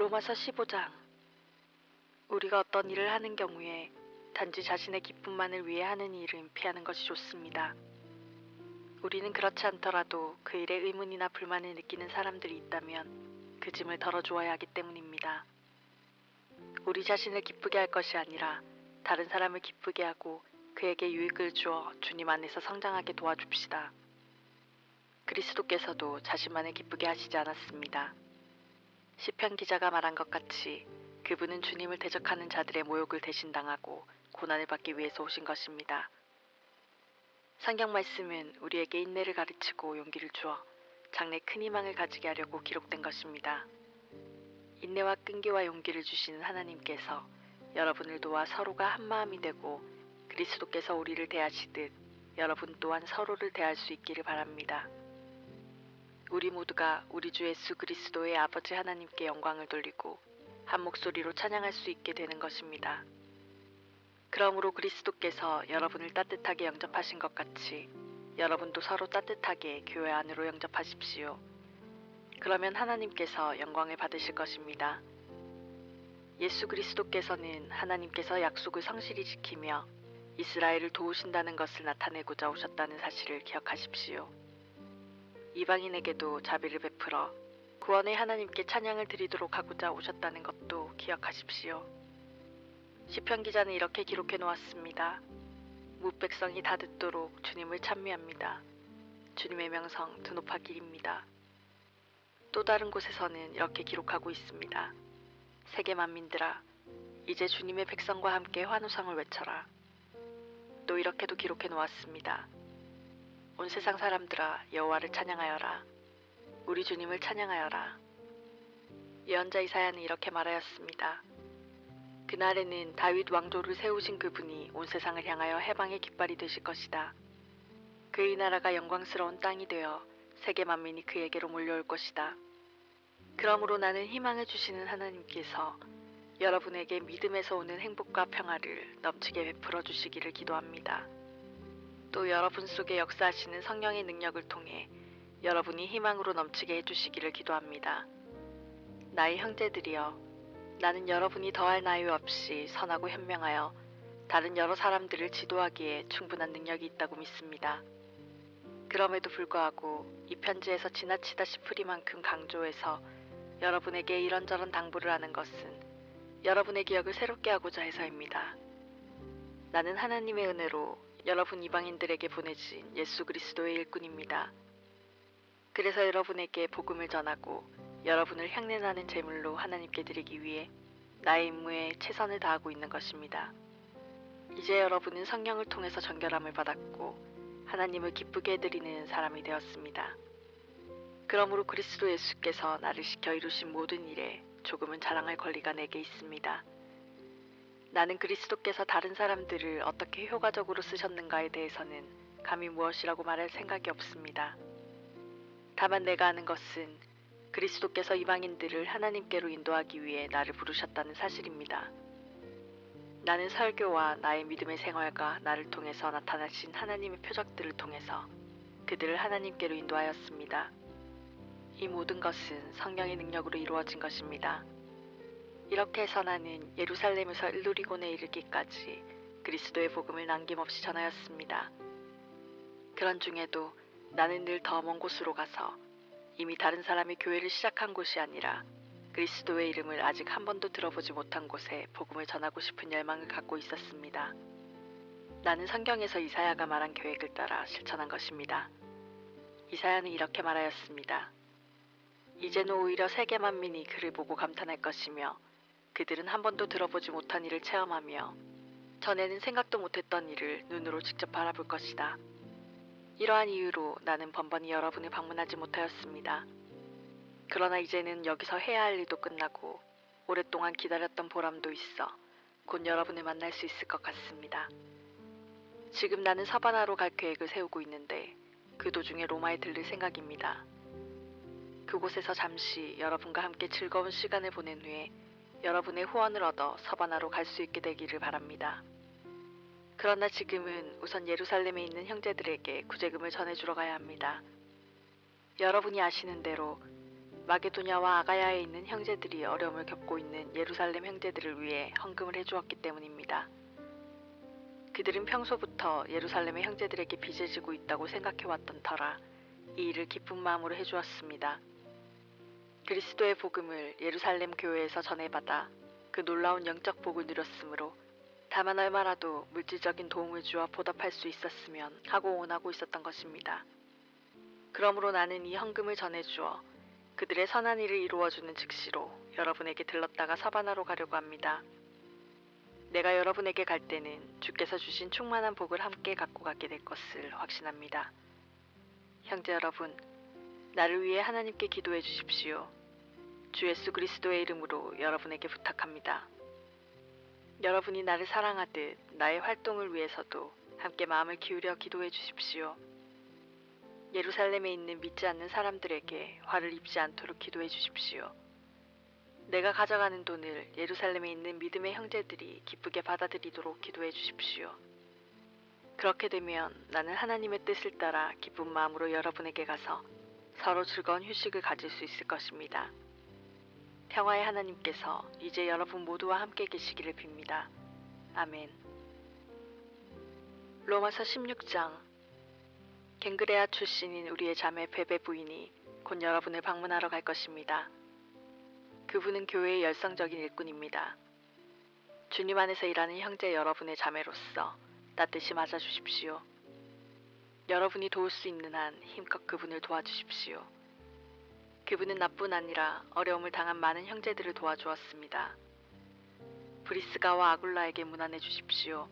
로마서 15장. 우리가 어떤 일을 하는 경우에 단지 자신의 기쁨만을 위해 하는 일은 피하는 것이 좋습니다. 우리는 그렇지 않더라도 그 일에 의문이나 불만을 느끼는 사람들이 있다면 그 짐을 덜어주어야 하기 때문입니다. 우리 자신을 기쁘게 할 것이 아니라 다른 사람을 기쁘게 하고 그에게 유익을 주어 주님 안에서 성장하게 도와줍시다. 그리스도께서도 자신만을 기쁘게 하시지 않았습니다. 시편 기자가 말한 것 같이 그분은 주님을 대적하는 자들의 모욕을 대신당하고 고난을 받기 위해서 오신 것입니다. 성경 말씀은 우리에게 인내를 가르치고 용기를 주어 장래 큰 희망을 가지게 하려고 기록된 것입니다. 인내와 끈기와 용기를 주시는 하나님께서 여러분을 도와 서로가 한마음이 되고 그리스도께서 우리를 대하시듯 여러분 또한 서로를 대할 수 있기를 바랍니다. 우리 모두가 우리 주 예수 그리스도의 아버지 하나님께 영광을 돌리고 한 목소리로 찬양할 수 있게 되는 것입니다. 그러므로 그리스도께서 여러분을 따뜻하게 영접하신 것 같이 여러분도 서로 따뜻하게 교회 안으로 영접하십시오. 그러면 하나님께서 영광을 받으실 것입니다. 예수 그리스도께서는 하나님께서 약속을 성실히 지키며 이스라엘을 도우신다는 것을 나타내고자 오셨다는 사실을 기억하십시오. 이방인에게도 자비를 베풀어 구원의 하나님께 찬양을 드리도록 하고자 오셨다는 것도 기억하십시오. 시편 기자는 이렇게 기록해 놓았습니다. 무백성이 다 듣도록 주님을 찬미합니다. 주님의 명성 드높아길입니다. 또 다른 곳에서는 이렇게 기록하고 있습니다. 세계 만민들아, 이제 주님의 백성과 함께 환호성을 외쳐라. 또 이렇게도 기록해 놓았습니다. 온 세상 사람들아, 여호와를 찬양하여라. 우리 주님을 찬양하여라. 예언자 이사야는 이렇게 말하였습니다. 그날에는 다윗 왕조를 세우신 그분이 온 세상을 향하여 해방의 깃발이 되실 것이다. 그의 나라가 영광스러운 땅이 되어 세계 만민이 그에게로 몰려올 것이다. 그러므로 나는 희망을 주시는 하나님께서 여러분에게 믿음에서 오는 행복과 평화를 넘치게 베풀어 주시기를 기도합니다. 또 여러분 속에 역사하시는 성령의 능력을 통해 여러분이 희망으로 넘치게 해주시기를 기도합니다. 나의 형제들이여, 나는 여러분이 더할 나위 없이 선하고 현명하여 다른 여러 사람들을 지도하기에 충분한 능력이 있다고 믿습니다. 그럼에도 불구하고 이 편지에서 지나치다 싶으리만큼 강조해서 여러분에게 이런저런 당부를 하는 것은 여러분의 기억을 새롭게 하고자 해서입니다. 나는 하나님의 은혜로 여러분 이방인들에게 보내진 예수 그리스도의 일꾼입니다. 그래서 여러분에게 복음을 전하고 여러분을 향내나는 제물로 하나님께 드리기 위해 나의 임무에 최선을 다하고 있는 것입니다. 이제 여러분은 성령을 통해서 정결함을 받았고 하나님을 기쁘게 해드리는 사람이 되었습니다. 그러므로 그리스도 예수께서 나를 시켜 이루신 모든 일에 조금은 자랑할 권리가 내게 있습니다. 나는 그리스도께서 다른 사람들을 어떻게 효과적으로 쓰셨는가에 대해서는 감히 무엇이라고 말할 생각이 없습니다. 다만 내가 아는 것은 그리스도께서 이방인들을 하나님께로 인도하기 위해 나를 부르셨다는 사실입니다. 나는 설교와 나의 믿음의 생활과 나를 통해서 나타나신 하나님의 표적들을 통해서 그들을 하나님께로 인도하였습니다. 이 모든 것은 성령의 능력으로 이루어진 것입니다. 이렇게 해서 나는 예루살렘에서 일루리곤에 이르기까지 그리스도의 복음을 남김없이 전하였습니다. 그런 중에도 나는 늘 더 먼 곳으로 가서 이미 다른 사람이 교회를 시작한 곳이 아니라 그리스도의 이름을 아직 한 번도 들어보지 못한 곳에 복음을 전하고 싶은 열망을 갖고 있었습니다. 나는 성경에서 이사야가 말한 계획을 따라 실천한 것입니다. 이사야는 이렇게 말하였습니다. 이제는 오히려 세계 만민이 그를 보고 감탄할 것이며 그들은 한 번도 들어보지 못한 일을 체험하며 전에는 생각도 못했던 일을 눈으로 직접 바라볼 것이다. 이러한 이유로 나는 번번이 여러분을 방문하지 못하였습니다. 그러나 이제는 여기서 해야 할 일도 끝나고 오랫동안 기다렸던 보람도 있어 곧 여러분을 만날 수 있을 것 같습니다. 지금 나는 서바나로 갈 계획을 세우고 있는데 그 도중에 로마에 들릴 생각입니다. 그곳에서 잠시 여러분과 함께 즐거운 시간을 보낸 후에 여러분의 후원을 얻어 서바나로 갈 수 있게 되기를 바랍니다. 그러나 지금은 우선 예루살렘에 있는 형제들에게 구제금을 전해주러 가야 합니다. 여러분이 아시는 대로 마게도냐와 아가야에 있는 형제들이 어려움을 겪고 있는 예루살렘 형제들을 위해 헌금을 해주었기 때문입니다. 그들은 평소부터 예루살렘의 형제들에게 빚을 지고 있다고 생각해왔던 터라 이 일을 기쁜 마음으로 해주었습니다. 그리스도의 복음을 예루살렘 교회에서 전해받아 그 놀라운 영적 복을 누렸으므로 다만 얼마라도 물질적인 도움을 주어 보답할 수 있었으면 하고 원하고 있었던 것입니다. 그러므로 나는 이 헌금을 전해주어 그들의 선한 일을 이루어주는 즉시로 여러분에게 들렀다가 서바나로 가려고 합니다. 내가 여러분에게 갈 때는 주께서 주신 충만한 복을 함께 갖고 가게 될 것을 확신합니다. 형제 여러분, 나를 위해 하나님께 기도해 주십시오. 주 예수 그리스도의 이름으로 여러분에게 부탁합니다. 여러분이 나를 사랑하듯 나의 활동을 위해서도 함께 마음을 기울여 기도해 주십시오. 예루살렘에 있는 믿지 않는 사람들에게 화를 입지 않도록 기도해 주십시오. 내가 가져가는 돈을 예루살렘에 있는 믿음의 형제들이 기쁘게 받아들이도록 기도해 주십시오. 그렇게 되면 나는 하나님의 뜻을 따라 기쁜 마음으로 여러분에게 가서 서로 즐거운 휴식을 가질 수 있을 것입니다. 평화의 하나님께서 이제 여러분 모두와 함께 계시기를 빕니다. 아멘. 로마서 16장. 갱그레아 출신인 우리의 자매 베베 부인이 곧 여러분을 방문하러 갈 것입니다. 그분은 교회의 열성적인 일꾼입니다. 주님 안에서 일하는 형제 여러분의 자매로서 따뜻이 맞아주십시오. 여러분이 도울 수 있는 한 힘껏 그분을 도와주십시오. 그분은 나뿐 아니라 어려움을 당한 많은 형제들을 도와주었습니다. 브리스가와 아굴라에게 문안해 주십시오.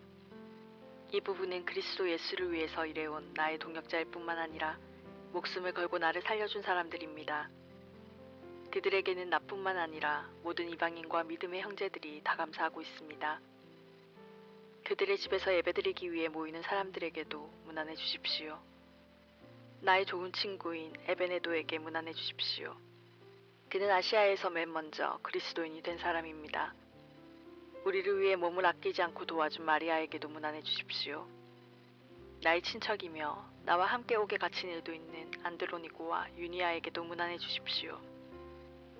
이 부부는 그리스도 예수를 위해서 일해온 나의 동역자일 뿐만 아니라 목숨을 걸고 나를 살려준 사람들입니다. 그들에게는 나뿐만 아니라 모든 이방인과 믿음의 형제들이 다 감사하고 있습니다. 그들의 집에서 예배드리기 위해 모이는 사람들에게도 문안해 주십시오. 나의 좋은 친구인 에베네도에게 문안해 주십시오. 그는 아시아에서 맨 먼저 그리스도인이 된 사람입니다. 우리를 위해 몸을 아끼지 않고 도와준 마리아에게도 문안해 주십시오. 나의 친척이며 나와 함께 옥에 갇힌 일도 있는 안드로니고와 유니아에게도 문안해 주십시오.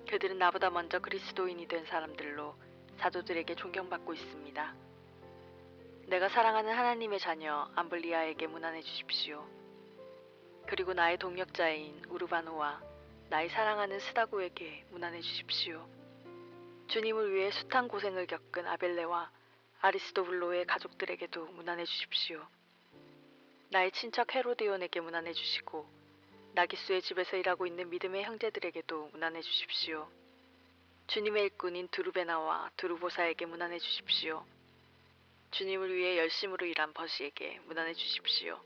그들은 나보다 먼저 그리스도인이 된 사람들로 사도들에게 존경받고 있습니다. 내가 사랑하는 하나님의 자녀 암블리아에게 문안해 주십시오. 그리고 나의 동역자인 우르바노와 나의 사랑하는 스다고에게 문안해 주십시오. 주님을 위해 숱한 고생을 겪은 아벨레와 아리스도블로의 가족들에게도 문안해 주십시오. 나의 친척 헤로디온에게 문안해 주시고 나기수의 집에서 일하고 있는 믿음의 형제들에게도 문안해 주십시오. 주님의 일꾼인 두루베나와 두루보사에게 문안해 주십시오. 주님을 위해 열심으로 일한 버시에게 문안해 주십시오.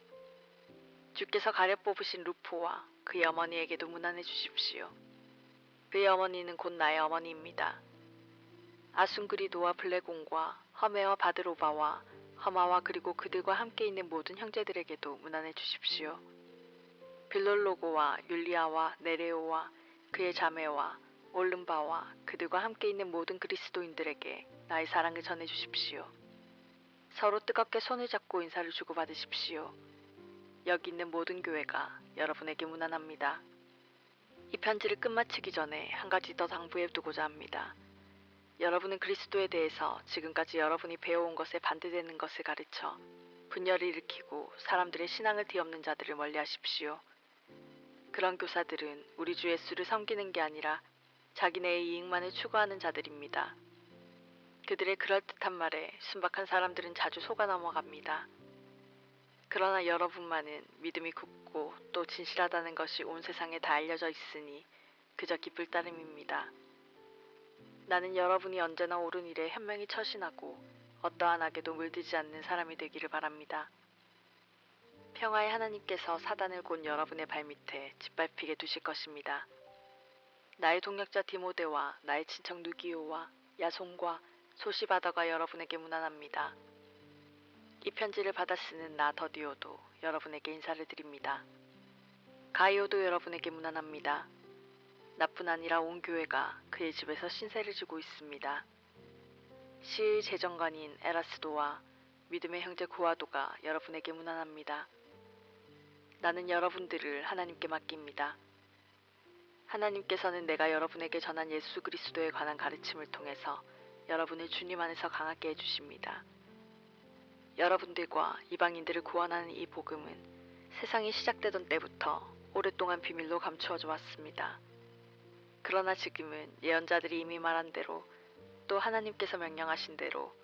주께서 가려 뽑으신 루포와 그의 어머니에게도 문안해 주십시오. 그의 어머니는 곧 나의 어머니입니다. 아순그리도와 블레곤과 허메와 바드로바와 허마와 그리고 그들과 함께 있는 모든 형제들에게도 문안해 주십시오. 빌롤로고와 율리아와 네레오와 그의 자매와 올름바와 그들과 함께 있는 모든 그리스도인들에게 나의 사랑을 전해 주십시오. 서로 뜨겁게 손을 잡고 인사를 주고받으십시오. 여기 있는 모든 교회가 여러분에게 문안합니다. 이 편지를 끝마치기 전에 한 가지 더 당부해 두고자 합니다. 여러분은 그리스도에 대해서 지금까지 여러분이 배워온 것에 반대되는 것을 가르쳐 분열을 일으키고 사람들의 신앙을 뒤엎는 자들을 멀리하십시오. 그런 교사들은 우리 주 예수를 섬기는 게 아니라 자기네의 이익만을 추구하는 자들입니다. 그들의 그럴듯한 말에 순박한 사람들은 자주 속아 넘어갑니다. 그러나 여러분만은 믿음이 굳고 또 진실하다는 것이 온 세상에 다 알려져 있으니 그저 기쁠 따름입니다. 나는 여러분이 언제나 옳은 일에 현명히 처신하고 어떠한 악에도 물들지 않는 사람이 되기를 바랍니다. 평화의 하나님께서 사단을 곧 여러분의 발밑에 짓밟히게 두실 것입니다. 나의 동역자 디모데와 나의 친척 누기오와 야손과 소시바더가 여러분에게 문안합니다. 이 편지를 받아 쓰는 나 더디오도 여러분에게 인사를 드립니다. 가이오도 여러분에게 문안합니다. 나뿐 아니라 온 교회가 그의 집에서 신세를 지고 있습니다. 시의 재정관인 에라스도와 믿음의 형제 구아도가 여러분에게 문안합니다. 나는 여러분들을 하나님께 맡깁니다. 하나님께서는 내가 여러분에게 전한 예수 그리스도에 관한 가르침을 통해서 여러분을 주님 안에서 강하게 해주십니다. 여러분들과 이방인들을 구원하는 이 복음은 세상이 시작되던 때부터 오랫동안 비밀로 감추어져 왔습니다. 그러나 지금은 예언자들이 이미 말한 대로 또 하나님께서 명령하신 대로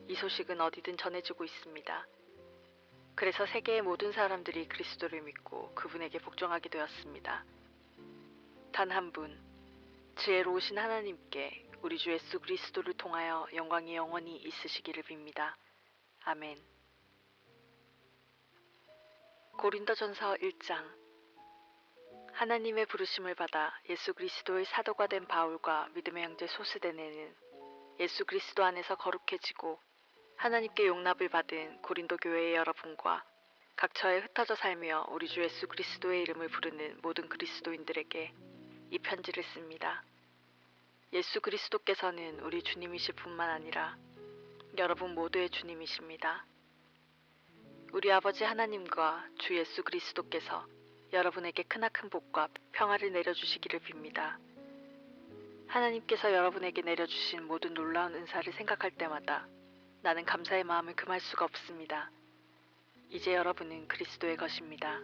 이 소식은 어디든 전해지고 있습니다. 그래서 세계의 모든 사람들이 그리스도를 믿고 그분에게 복종하게 되었습니다. 단 한 분, 지혜로우신 하나님께 우리 주 예수 그리스도를 통하여 영광이 영원히 있으시기를 빕니다. 아멘. 고린도전서 1장. 하나님의 부르심을 받아 예수 그리스도의 사도가 된 바울과 믿음의 형제 소스데네는 예수 그리스도 안에서 거룩해지고 하나님께 용납을 받은 고린도 교회의 여러분과 각 처에 흩어져 살며 우리 주 예수 그리스도의 이름을 부르는 모든 그리스도인들에게 이 편지를 씁니다. 예수 그리스도께서는 우리 주님이실 뿐만 아니라 여러분 모두의 주님이십니다. 우리 아버지 하나님과 주 예수 그리스도께서 여러분에게 크나큰 복과 평화를 내려주시기를 빕니다. 하나님께서 여러분에게 내려주신 모든 놀라운 은사를 생각할 때마다 나는 감사의 마음을 금할 수가 없습니다. 이제 여러분은 그리스도의 것입니다.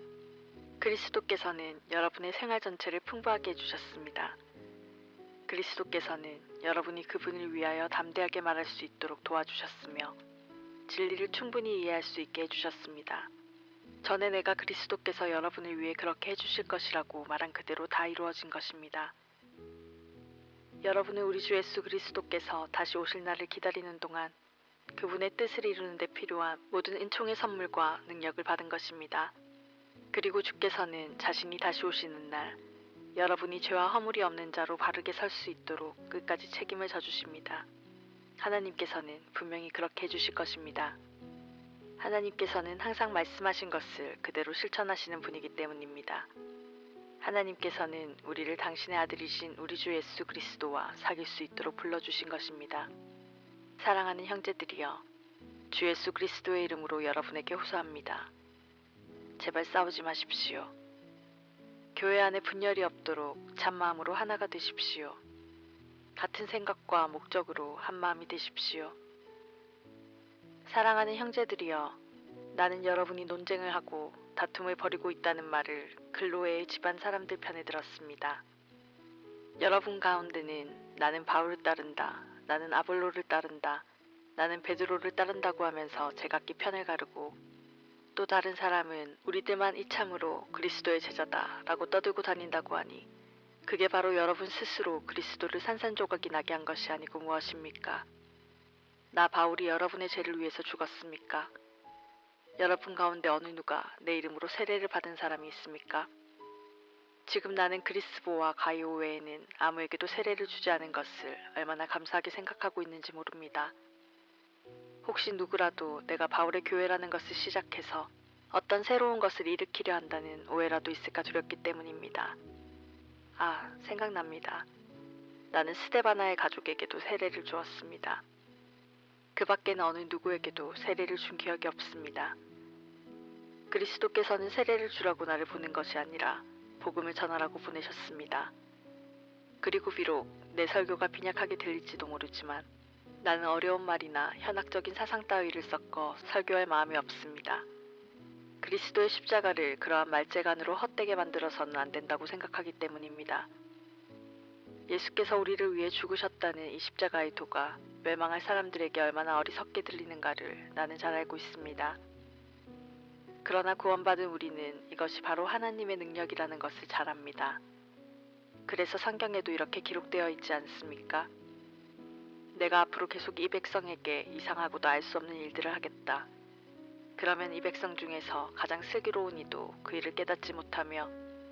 그리스도께서는 여러분의 생활 전체를 풍부하게 해주셨습니다. 그리스도께서는 여러분이 그분을 위하여 담대하게 말할 수 있도록 도와주셨으며 진리를 충분히 이해할 수 있게 해주셨습니다. 전에 내가 그리스도께서 여러분을 위해 그렇게 해주실 것이라고 말한 그대로 다 이루어진 것입니다. 여러분은 우리 주 예수 그리스도께서 다시 오실 날을 기다리는 동안 그분의 뜻을 이루는 데 필요한 모든 은총의 선물과 능력을 받은 것입니다. 그리고 주께서는 자신이 다시 오시는 날 여러분이 죄와 허물이 없는 자로 바르게 설 수 있도록 끝까지 책임을 져주십니다. 하나님께서는 분명히 그렇게 해주실 것입니다. 하나님께서는 항상 말씀하신 것을 그대로 실천하시는 분이기 때문입니다. 하나님께서는 우리를 당신의 아들이신 우리 주 예수 그리스도와 사귈 수 있도록 불러주신 것입니다. 사랑하는 형제들이여, 주 예수 그리스도의 이름으로 여러분에게 호소합니다. 제발 싸우지 마십시오. 교회 안에 분열이 없도록 참마음으로 하나가 되십시오. 같은 생각과 목적으로 한마음이 되십시오. 사랑하는 형제들이여, 나는 여러분이 논쟁을 하고 다툼을 벌이고 있다는 말을 글로에의 집안 사람들 편에 들었습니다. 여러분 가운데는 나는 바울을 따른다, 나는 아볼로를 따른다, 나는 베드로를 따른다고 하면서 제각기 편을 가르고 또 다른 사람은 우리들만 이참으로 그리스도의 제자다 라고 떠들고 다닌다고 하니 그게 바로 여러분 스스로 그리스도를 산산조각이 나게 한 것이 아니고 무엇입니까? 나 바울이 여러분의 죄를 위해서 죽었습니까? 여러분 가운데 어느 누가 내 이름으로 세례를 받은 사람이 있습니까? 지금 나는 그리스보와 가이오 외에는 아무에게도 세례를 주지 않은 것을 얼마나 감사하게 생각하고 있는지 모릅니다. 혹시 누구라도 내가 바울의 교회라는 것을 시작해서 어떤 새로운 것을 일으키려 한다는 오해라도 있을까 두렵기 때문입니다. 아, 생각납니다. 나는 스데바나의 가족에게도 세례를 주었습니다. 그 밖에는 어느 누구에게도 세례를 준 기억이 없습니다. 그리스도께서는 세례를 주라고 나를 보낸 것이 아니라 복음을 전하라고 보내셨습니다. 그리고 비록 내 설교가 빈약하게 들릴지도 모르지만 나는 어려운 말이나 현학적인 사상 따위를 섞어 설교할 마음이 없습니다. 그리스도의 십자가를 그러한 말재간으로 헛되게 만들어서는 안 된다고 생각하기 때문입니다. 예수께서 우리를 위해 죽으셨다는 이 십자가의 도가 멸망할 사람들에게 얼마나 어리석게 들리는가를 나는 잘 알고 있습니다. 그러나 구원받은 우리는 이것이 바로 하나님의 능력이라는 것을 잘 압니다. 그래서 성경에도 이렇게 기록되어 있지 않습니까? 내가 앞으로 계속 이 백성에게 이상하고도 알 수 없는 일들을 하겠다. 그러면 이 백성 중에서 가장 슬기로운 이도 그 일을 깨닫지 못하며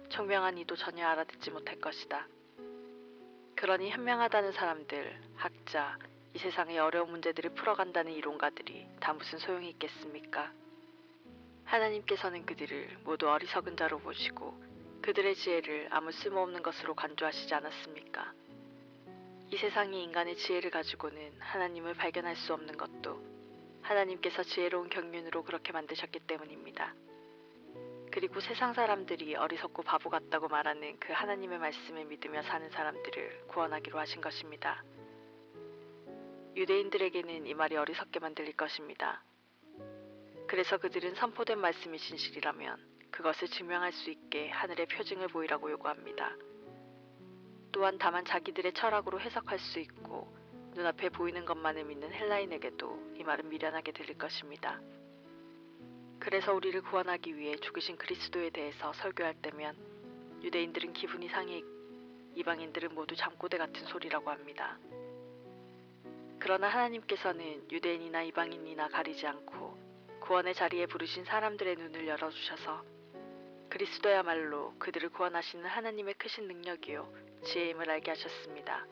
총명한 이도 전혀 알아듣지 못할 것이다. 그러니 현명하다는 사람들, 학자, 이 세상의 어려운 문제들을 풀어간다는 이론가들이 다 무슨 소용이 있겠습니까? 하나님께서는 그들을 모두 어리석은 자로 보시고 그들의 지혜를 아무 쓸모없는 것으로 간주하시지 않았습니까? 이 세상이 인간의 지혜를 가지고는 하나님을 발견할 수 없는 것도 하나님께서 지혜로운 경륜으로 그렇게 만드셨기 때문입니다. 그리고 세상 사람들이 어리석고 바보 같다고 말하는 그 하나님의 말씀을 믿으며 사는 사람들을 구원하기로 하신 것입니다. 유대인들에게는 이 말이 어리석게만 들릴 것입니다. 그래서 그들은 선포된 말씀이 진실이라면 그것을 증명할 수 있게 하늘의 표징을 보이라고 요구합니다. 또한 다만 자기들의 철학으로 해석할 수 있고 눈앞에 보이는 것만을 믿는 헬라인에게도 이 말은 미련하게 들릴 것입니다. 그래서 우리를 구원하기 위해 죽으신 그리스도에 대해서 설교할 때면 유대인들은 기분이 상해 이방인들은 모두 잠꼬대 같은 소리라고 합니다. 그러나 하나님께서는 유대인이나 이방인이나 가리지 않고 구원의 자리에 부르신 사람들의 눈을 열어주셔서 그리스도야말로 그들을 구원하시는 하나님의 크신 능력이요 지혜임을 알게 하셨습니다.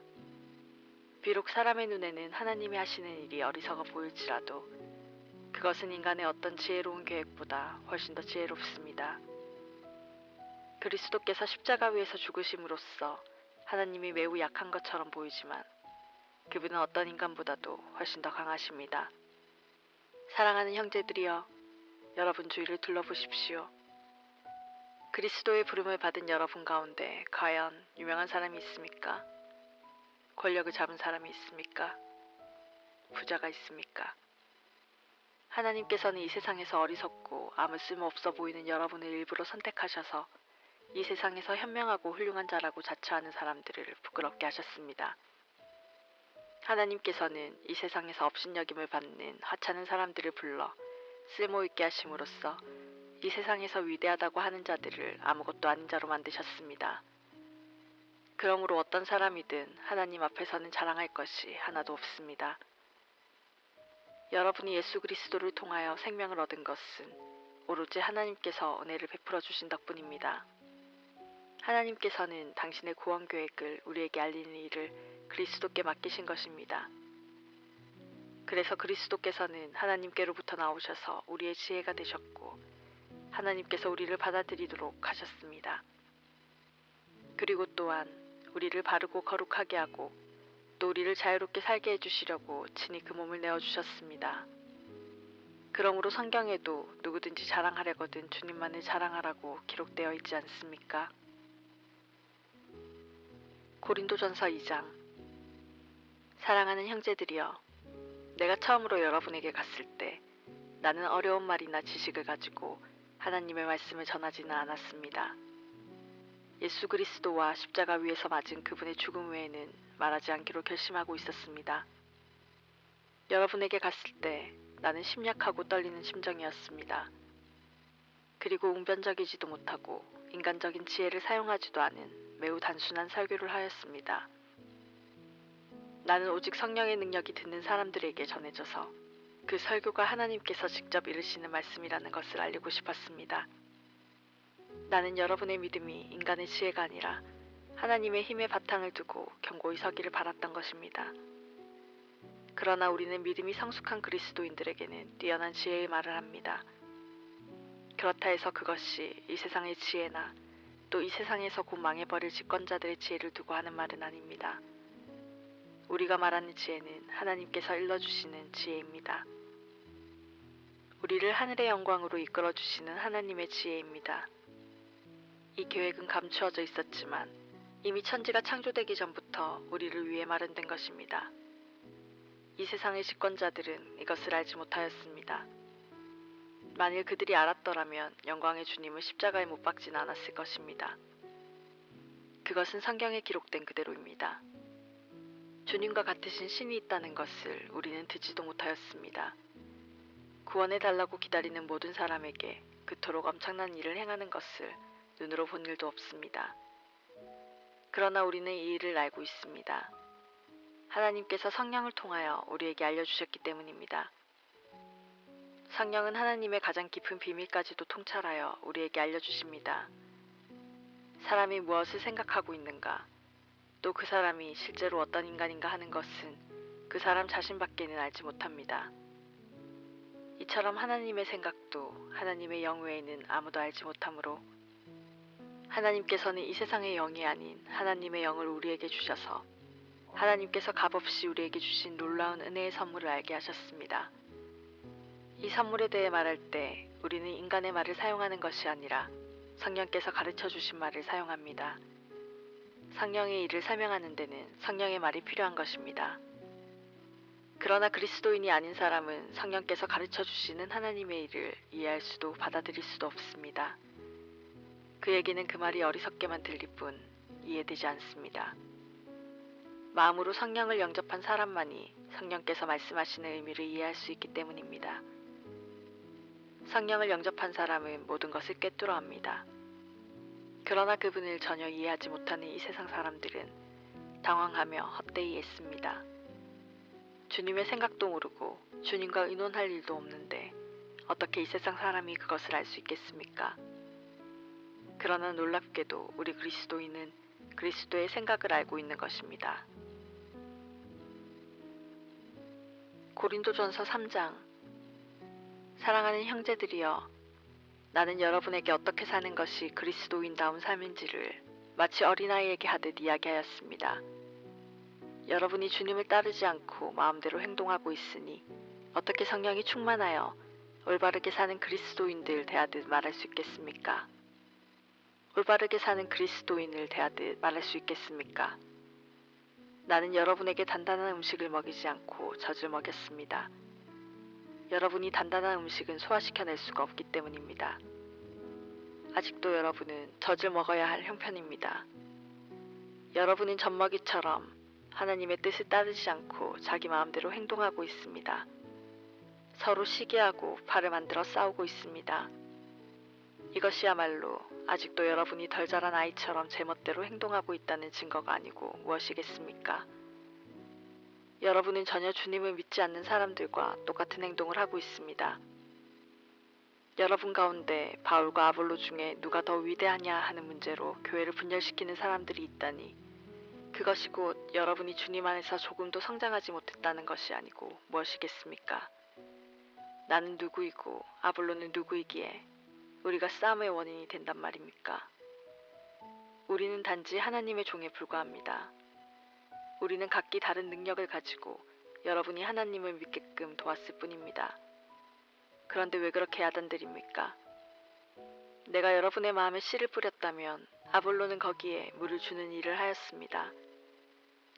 비록 사람의 눈에는 하나님이 하시는 일이 어리석어 보일지라도 그것은 인간의 어떤 지혜로운 계획보다 훨씬 더 지혜롭습니다. 그리스도께서 십자가 위에서 죽으심으로써 하나님이 매우 약한 것처럼 보이지만 그분은 어떤 인간보다도 훨씬 더 강하십니다. 사랑하는 형제들이여, 여러분 주위를 둘러보십시오. 그리스도의 부름을 받은 여러분 가운데 과연 유명한 사람이 있습니까? 권력을 잡은 사람이 있습니까? 부자가 있습니까? 하나님께서는 이 세상에서 어리석고 아무 쓸모없어 보이는 여러분을 일부러 선택하셔서 이 세상에서 현명하고 훌륭한 자라고 자처하는 사람들을 부끄럽게 하셨습니다. 하나님께서는 이 세상에서 업신여김을 받는 하찮은 사람들을 불러 쓸모있게 하심으로써 이 세상에서 위대하다고 하는 자들을 아무것도 아닌 자로 만드셨습니다. 그러므로 어떤 사람이든 하나님 앞에서는 자랑할 것이 하나도 없습니다. 여러분이 예수 그리스도를 통하여 생명을 얻은 것은 오로지 하나님께서 은혜를 베풀어 주신 덕분입니다. 하나님께서는 당신의 구원 계획을 우리에게 알리는 일을 그리스도께 맡기신 것입니다. 그래서 그리스도께서는 하나님께로부터 나오셔서 우리의 지혜가 되셨고 하나님께서 우리를 받아들이도록 하셨습니다. 그리고 또한 우리를 바르고 거룩하게 하고 또 우리를 자유롭게 살게 해주시려고 친히 그 몸을 내어주셨습니다. 그러므로 성경에도 누구든지 자랑하려거든 주님만을 자랑하라고 기록되어 있지 않습니까? 고린도전서 2장. 사랑하는 형제들이여, 내가 처음으로 여러분에게 갔을 때 나는 어려운 말이나 지식을 가지고 하나님의 말씀을 전하지는 않았습니다. 예수 그리스도와 십자가 위에서 맞은 그분의 죽음 외에는 말하지 않기로 결심하고 있었습니다. 여러분에게 갔을 때 나는 심약하고 떨리는 심정이었습니다. 그리고 웅변적이지도 못하고 인간적인 지혜를 사용하지도 않은 매우 단순한 설교를 하였습니다. 나는 오직 성령의 능력이 듣는 사람들에게 전해져서 그 설교가 하나님께서 직접 이르시는 말씀이라는 것을 알리고 싶었습니다. 나는 여러분의 믿음이 인간의 지혜가 아니라 하나님의 힘의 바탕을 두고 견고히 서기를 바랐던 것입니다. 그러나 우리는 믿음이 성숙한 그리스도인들에게는 뛰어난 지혜의 말을 합니다. 그렇다 해서 그것이 이 세상의 지혜나 또 이 세상에서 곧 망해버릴 집권자들의 지혜를 두고 하는 말은 아닙니다. 우리가 말하는 지혜는 하나님께서 일러주시는 지혜입니다. 우리를 하늘의 영광으로 이끌어주시는 하나님의 지혜입니다. 이 계획은 감추어져 있었지만 이미 천지가 창조되기 전부터 우리를 위해 마련된 것입니다. 이 세상의 집권자들은 이것을 알지 못하였습니다. 만일 그들이 알았더라면 영광의 주님을 십자가에 못 박지는 않았을 것입니다. 그것은 성경에 기록된 그대로입니다. 주님과 같으신 신이 있다는 것을 우리는 듣지도 못하였습니다. 구원해달라고 기다리는 모든 사람에게 그토록 엄청난 일을 행하는 것을 눈으로 본 일도 없습니다. 그러나 우리는 이 일을 알고 있습니다. 하나님께서 성령을 통하여 우리에게 알려주셨기 때문입니다. 성령은 하나님의 가장 깊은 비밀까지도 통찰하여 우리에게 알려주십니다. 사람이 무엇을 생각하고 있는가, 또 그 사람이 실제로 어떤 인간인가 하는 것은 그 사람 자신밖에는 알지 못합니다. 이처럼 하나님의 생각도 하나님의 영 외에는 아무도 알지 못하므로 하나님께서는 이 세상의 영이 아닌 하나님의 영을 우리에게 주셔서 하나님께서 값없이 우리에게 주신 놀라운 은혜의 선물을 알게 하셨습니다. 이 선물에 대해 말할 때 우리는 인간의 말을 사용하는 것이 아니라 성령께서 가르쳐 주신 말을 사용합니다. 성령의 일을 설명하는 데는 성령의 말이 필요한 것입니다. 그러나 그리스도인이 아닌 사람은 성령께서 가르쳐 주시는 하나님의 일을 이해할 수도 받아들일 수도 없습니다. 그에게는 그 말이 어리석게만 들릴 뿐 이해되지 않습니다. 마음으로 성령을 영접한 사람만이 성령께서 말씀하시는 의미를 이해할 수 있기 때문입니다. 성령을 영접한 사람은 모든 것을 꿰뚫어 합니다. 그러나 그분을 전혀 이해하지 못하는 이 세상 사람들은 당황하며 헛되이 애씁니다. 주님의 생각도 모르고 주님과 의논할 일도 없는데 어떻게 이 세상 사람이 그것을 알 수 있겠습니까? 그러나 놀랍게도 우리 그리스도인은 그리스도의 생각을 알고 있는 것입니다. 고린도전서 3장. 사랑하는 형제들이여, 나는 여러분에게 어떻게 사는 것이 그리스도인다운 삶인지를 마치 어린아이에게 하듯 이야기하였습니다. 여러분이 주님을 따르지 않고 마음대로 행동하고 있으니 어떻게 성령이 충만하여 올바르게 사는 그리스도인들 대하듯 말할 수 있겠습니까? 올바르게 사는 그리스도인을 대하듯 말할 수 있겠습니까? 나는 여러분에게 단단한 음식을 먹이지 않고 젖을 먹였습니다. 여러분이 단단한 음식은 소화시켜낼 수가 없기 때문입니다. 아직도 여러분은 젖을 먹어야 할 형편입니다. 여러분은 젖먹이처럼 하나님의 뜻을 따르지 않고 자기 마음대로 행동하고 있습니다. 서로 시기하고 발을 만들어 싸우고 있습니다. 이것이야말로 아직도 여러분이 덜 자란 아이처럼 제멋대로 행동하고 있다는 증거가 아니고 무엇이겠습니까? 여러분은 전혀 주님을 믿지 않는 사람들과 똑같은 행동을 하고 있습니다. 여러분 가운데 바울과 아볼로 중에 누가 더 위대하냐 하는 문제로 교회를 분열시키는 사람들이 있다니, 그것이 곧 여러분이 주님 안에서 조금도 성장하지 못했다는 것이 아니고 무엇이겠습니까? 나는 누구이고 아볼로는 누구이기에 우리가 싸움의 원인이 된단 말입니까? 우리는 단지 하나님의 종에 불과합니다. 우리는 각기 다른 능력을 가지고 여러분이 하나님을 믿게끔 도왔을 뿐입니다. 그런데 왜 그렇게 야단들입니까? 내가 여러분의 마음에 씨를 뿌렸다면 아볼로는 거기에 물을 주는 일을 하였습니다.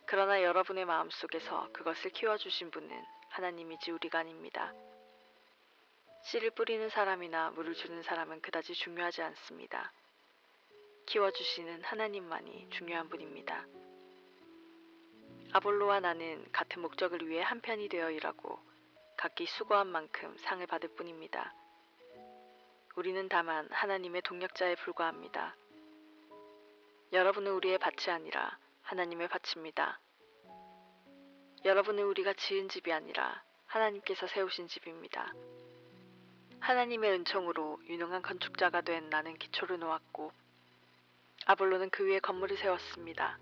그러나 여러분의 마음속에서 그것을 키워주신 분은 하나님이지 우리가 아닙니다. 씨를 뿌리는 사람이나 물을 주는 사람은 그다지 중요하지 않습니다. 키워주시는 하나님만이 중요한 분입니다. 아볼로와 나는 같은 목적을 위해 한 편이 되어 일하고 각기 수고한 만큼 상을 받을 뿐입니다. 우리는 다만 하나님의 동력자에 불과합니다. 여러분은 우리의 밭이 아니라 하나님의 밭입니다. 여러분은 우리가 지은 집이 아니라 하나님께서 세우신 집입니다. 하나님의 은총으로 유능한 건축자가 된 나는 기초를 놓았고 아볼로는 그 위에 건물을 세웠습니다.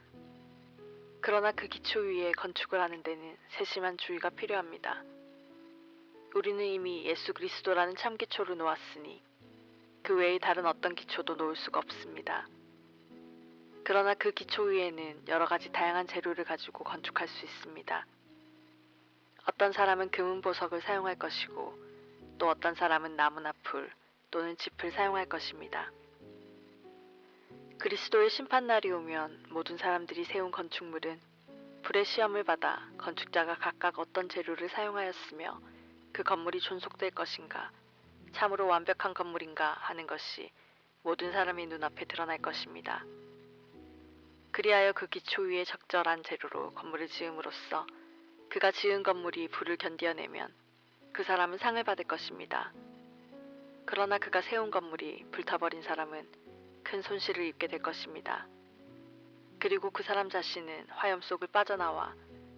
그러나 그 기초 위에 건축을 하는 데는 세심한 주의가 필요합니다. 우리는 이미 예수 그리스도라는 참 기초를 놓았으니 그 외의 다른 어떤 기초도 놓을 수가 없습니다. 그러나 그 기초 위에는 여러 가지 다양한 재료를 가지고 건축할 수 있습니다. 어떤 사람은 금은 보석을 사용할 것이고 또 어떤 사람은 나무나 풀 또는 짚을 사용할 것입니다. 그리스도의 심판날이 오면 모든 사람들이 세운 건축물은 불의 시험을 받아 건축자가 각각 어떤 재료를 사용하였으며 그 건물이 존속될 것인가, 참으로 완벽한 건물인가 하는 것이 모든 사람의 눈앞에 드러날 것입니다. 그리하여 그 기초 위에 적절한 재료로 건물을 지음으로써 그가 지은 건물이 불을 견디어내면 그 사람은 상을 받을 것입니다. 그러나 그가 세운 건물이 불타버린 사람은 큰 손실을 입게 될 것입니다. 그리고 그 사람 자신은 화염 속을 빠져나와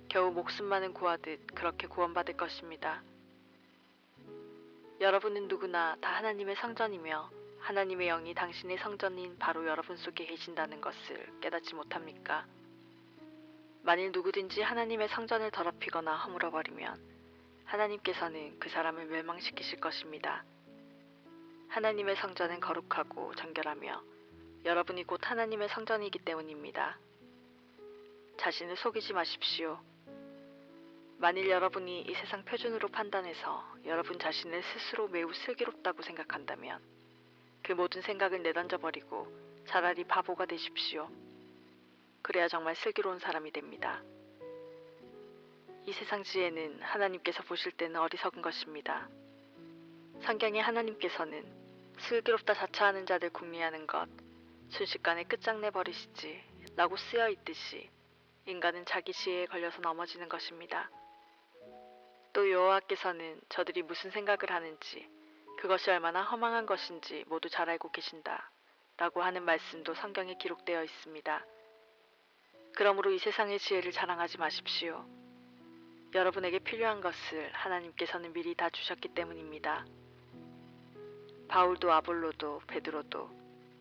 겨우 목숨만은 구하듯 그렇게 구원받을 것입니다. 여러분은 누구나 다 하나님의 성전이며 하나님의 영이 당신의 성전인 바로 여러분 속에 계신다는 것을 깨닫지 못합니까? 만일 누구든지 하나님의 성전을 더럽히거나 허물어버리면 하나님께서는 그 사람을 멸망시키실 것입니다. 하나님의 성전은 거룩하고 정결하며 여러분이 곧 하나님의 성전이기 때문입니다. 자신을 속이지 마십시오. 만일 여러분이 이 세상 표준으로 판단해서 여러분 자신을 스스로 매우 슬기롭다고 생각한다면 그 모든 생각을 내던져버리고 차라리 바보가 되십시오. 그래야 정말 슬기로운 사람이 됩니다. 이 세상 지혜는 하나님께서 보실 때는 어리석은 것입니다. 성경에 하나님께서는 슬기롭다 자처하는 자들 궁리하는 것 순식간에 끝장내 버리시지 라고 쓰여 있듯이 인간은 자기 지혜에 걸려서 넘어지는 것입니다. 또 여호와께서는 저들이 무슨 생각을 하는지 그것이 얼마나 허망한 것인지 모두 잘 알고 계신다 라고 하는 말씀도 성경에 기록되어 있습니다. 그러므로 이 세상의 지혜를 자랑하지 마십시오. 여러분에게 필요한 것을 하나님께서는 미리 다 주셨기 때문입니다. 바울도 아볼로도 베드로도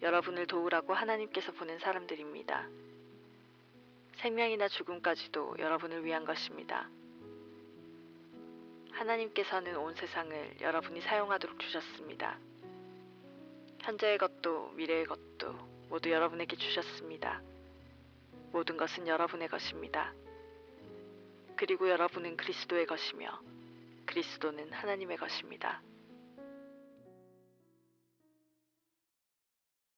여러분을 도우라고 하나님께서 보낸 사람들입니다. 생명이나 죽음까지도 여러분을 위한 것입니다. 하나님께서는 온 세상을 여러분이 사용하도록 주셨습니다. 현재의 것도 미래의 것도 모두 여러분에게 주셨습니다. 모든 것은 여러분의 것입니다. 그리고 여러분은 그리스도의 것이며 그리스도는 하나님의 것입니다.